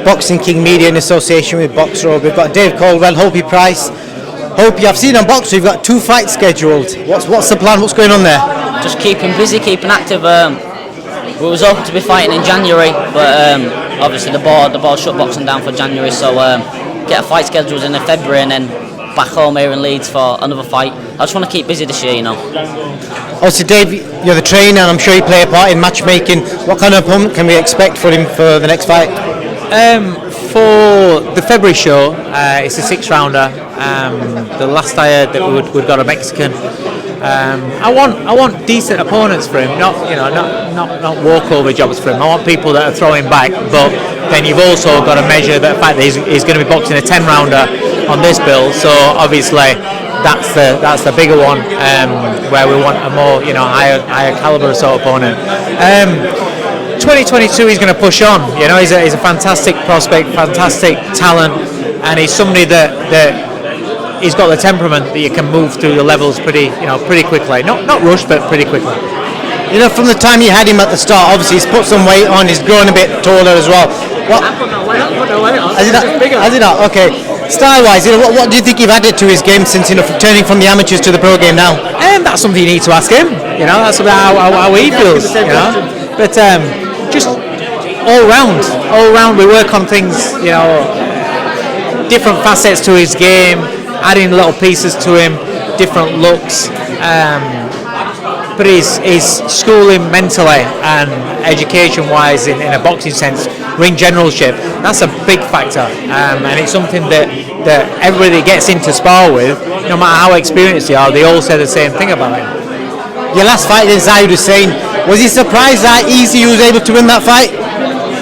Boxing King Media in association with Box Road. We've got Dave Coldwell, Hopey Price. Hopey, I've seen on Box Road you've got 2 fights scheduled. What's the plan? What's going on there? Just keeping busy, keeping active. We was hoping to be fighting in January, but obviously the board shut boxing down for January, so get a fight scheduled in February and then back home here in Leeds for another fight. I just want to keep busy this year, you know. Obviously, Dave, you're the trainer, and I'm sure you play a part in matchmaking. What kind of opponent can we expect for him for the next fight? For the February show, it's a 6-rounder. The last I heard that we'd got a Mexican. I want decent opponents for him, not walkover jobs for him. I want people that are throwing back, but then you've also got to measure the fact that he's going to be boxing a 10-rounder on this bill. So obviously that's the bigger one, where we want a more higher caliber sort of opponent. 2022 he's going to push on. He's a fantastic prospect, fantastic talent, and he's somebody that he's got the temperament that you can move through the levels pretty quickly. Not rush, but pretty quickly. From the time you had him at the start, obviously he's put some weight on. He's grown a bit taller as well. I put no weight on. Has he not? Okay. Style-wise, what do you think you've added to his game since turning from the amateurs to the pro game now? That's something you need to ask him. That's about how he feels. But just all round, we work on things. Different facets to his game, adding little pieces to him, different looks. But his schooling mentally and education-wise in a boxing sense, ring generalship, that's a big factor, and it's something that everybody gets into spar with, no matter how experienced they are, they all say the same thing about him. Your last fight against Zahid Hussein, was he surprised how easy you was able to win that fight?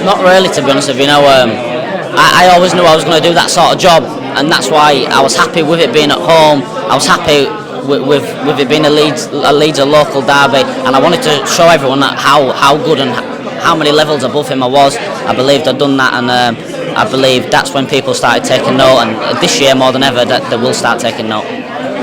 Not really, to be honest with you. I always knew I was going to do that sort of job, and that's why I was happy with it being at home. I was happy with it being a Leeds local derby, and I wanted to show everyone that how good and how many levels above him I was. I believed I'd done that, and I believe that's when people started taking note, and this year more than ever that they will start taking note.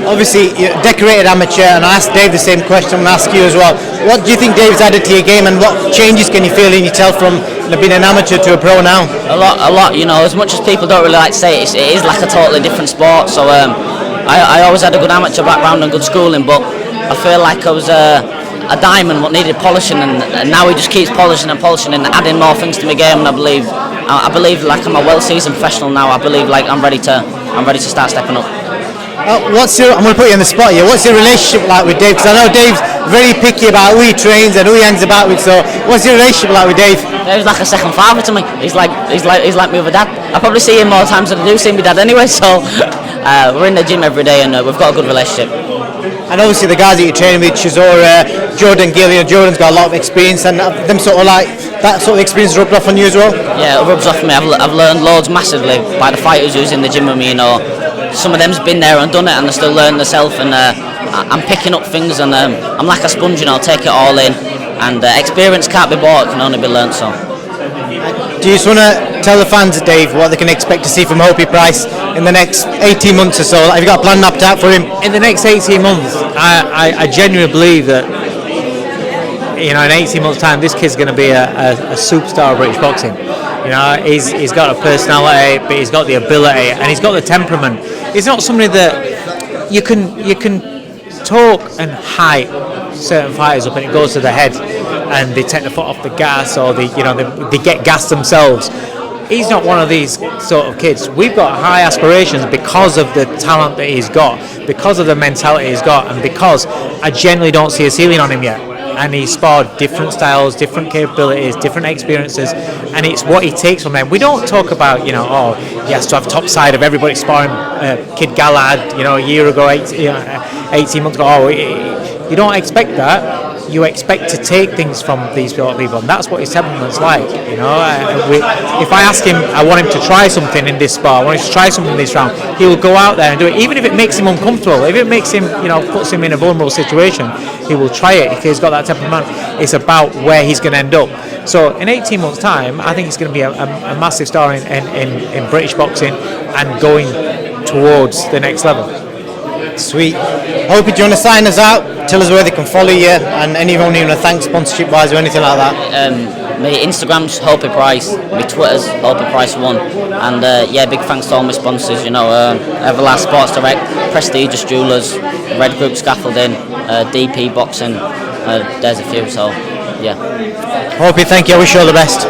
Obviously, you're a decorated amateur, and I asked Dave the same question. I'm going to ask you as well. What do you think Dave's added to your game, and what changes can you feel in yourself from being an amateur to a pro now? A lot. As much as people don't really like to say it, it is like a totally different sport. So I always had a good amateur background and good schooling, but I feel like I was a diamond what needed polishing, and now he just keeps polishing and adding more things to my game. And I believe like I'm a well-seasoned professional now. I believe like I'm ready to start stepping up. I'm going to put you on the spot here. What's your relationship like with Dave? Because I know Dave's very picky about who he trains and who he hangs about with. So, what's your relationship like with Dave? Dave's like a second father to me. He's like me with a dad. I probably see him more times than I do see my dad anyway. So, we're in the gym every day, and we've got a good relationship. And obviously the guys that you're training with, Chizzy Jordan, Jordan's got a lot of experience, and them sort of like that sort of experience rubbed off on you as well. Yeah, it rubs off on me. I've learned loads massively by the fighters who's in the gym with me. Some of them's been there and done it, and they're still learning themselves, and I'm picking up things, and I'm like a sponge, take it all in, and experience can't be bought, it can only be learnt. So do you just want to tell the fans, Dave, what they can expect to see from Hopey Price in the next 18 months or so? Have you got a plan mapped out for him? In the next 18 months, I genuinely believe that in 18 months' time, this kid's going to be a superstar of British boxing. He's got a personality, but he's got the ability, and he's got the temperament. He's not somebody that you can talk and hype certain fighters up, and it goes to the head, and they take the foot off the gas, or they get gassed themselves. He's not one of these sort of kids. We've got high aspirations because of the talent that he's got, because of the mentality he's got, and because I generally don't see a ceiling on him yet. And he's sparred different styles, different capabilities, different experiences, and it's what he takes from them. We don't talk about, he has to have top side of everybody sparring Kid Galahad, a year ago, 18 months ago. You don't expect that. You expect to take things from these sort of people, and that's what his temperament's like. If I ask him, I want him to try something in this spar, I want him to try something in this round, he will go out there and do it, even if it makes him uncomfortable, if it makes him, puts him in a vulnerable situation, he will try it because he's got that temperament. It's about where he's going to end up. So in 18 months' time, I think he's going to be a massive star in British boxing and going towards the next level. Sweet. Hopey, do you want to sign us out? Tell us where they can follow you, and anyone you want to thank sponsorship wise or anything like that. my Instagram's Hopey Price, my Twitter's Hopey Price 1, and yeah, big thanks to all my sponsors, you know, Everlast Sports Direct, Prestigious Jewellers, Red Group Scaffolding, DP Boxing, there's a few, so yeah. Hopey, thank you, I wish you all the best.